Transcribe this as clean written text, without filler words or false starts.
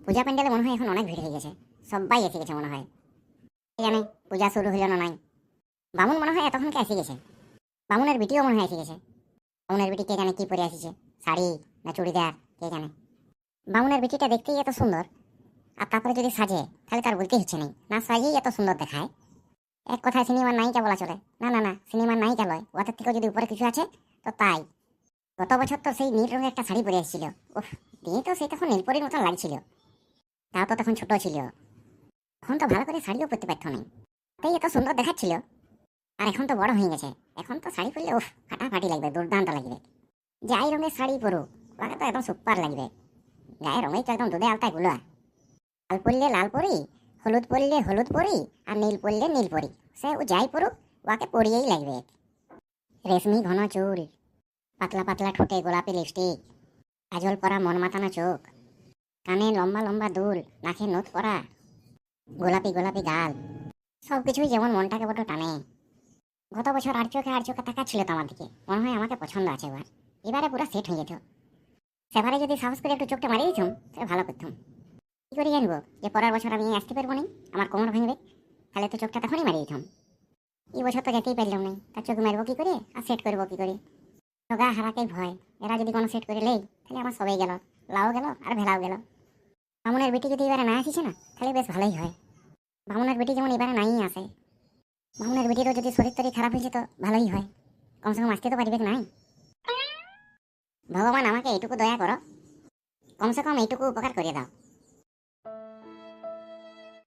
পূজা প্যান্ডেলে মনে হয় এখন অনেক ভিড় হয়ে গেছে, সবাই এসে গেছে মনে হয়। কে জানে পূজা শুরু হইল না নাই। বামুন মনে হয় এতক্ষণকে এসে গেছে। বামুনের বিটিও মনে হয় এসে গেছে। বামুনের বিটি কে জানে কি পরে আসিছে, শাড়ি না চুড়িদার কে জানে। বামুনের বিটিটা দেখতেই এত সুন্দর, আর তারপরে যদি সাজে তাহলে তার বলতেই হচ্ছে নেই, না সাজেই এত সুন্দর দেখায়। এক কথায় সিনেমার নায়িকা বলা চলে। না না না, সিনেমার নায়িকা লয়, ওদের থেকেও যদি উপরে কিছু আছে তো তাই। গত বছর তো সেই নীল রঙের একটা শাড়ি পরে এসেছিল, উফ, দিয়ে তো সেই তখন নীলপরির মতন লাগছিল। তাও তো তখন ছোট ছিল, এখন তো ভালো করে শাড়িও পরতে পারতো না, তাই এত সুন্দর দেখাচ্ছিল। আর এখন তো বড় হয়ে গেছে, এখন তো শাড়ি পরলে উফ ফাটাফাটি লাগবে, দুর্দান্ত লাগবে। যাই রঙের শাড়ি পরো ওকে তো একদম সুপার লাগবে। গায়ের রঙেই তো একদম দুধে আলতায় গুলো। লাল পরলে লাল পরি, হলুদ পরলে হলুদ পরি, আর নীল পরলে নীল পরি, সে ও যাই পড়ুক ওকে পরিয়েই লাগবে। রেশমি ঘন চুল, পাতলা পাতলা ঠোঁটে গোলাপি লিপস্টিক, কাজল পরা মন মাতানো চোখ, কানে লম্বা লম্বা দুল, নাকে নথ পরা, গোলাপি গোলাপি গাল, সবকিছুই যেমন মনটাকে বড় টানে। গত বছর আর চোখে তাকাচ্ছিল তো আমার দিকে, মনে হয় আমাকে পছন্দ আছে এবার। এবারে পুরো সেট হয়ে যেত। সেবারে যদি সাহস করে একটু চোখটা মারিয়ে দিতাম তাহলে ভালো করতাম। কি করে জানবো যে পরের বছর আমি আসতে পারবো না, আমার কোমর ভাঙবে? তাহলে তো চোখটা তখনই মারিয়ে দিতাম। এই বছর তো যেতেই পারলাম না, তার চোখ মারবো কি করে আর সেট করবো কি করে? গা হারাকেই ভয়, এরা যদি কোনো সেট করে লেই তাহলে আমার সবাই গেল, লাও গেল আর ভেলাও গেল। বামুনের বেটি যদি এবারে না আসিছে না তাহলে বেশ ভালোই হয়। বামুনের বেটি যেমন এবারে নাই আসে, বামুনের বেটিরও যদি শরীর তরি খারাপ হয়েছে তো ভালোই হয়, কমসে কম আসতে তো পারবে নাই। ভগবান আমাকে এইটুকু দয়া করো, কমসে কম এইটুকু উপকার করিয়ে দাও।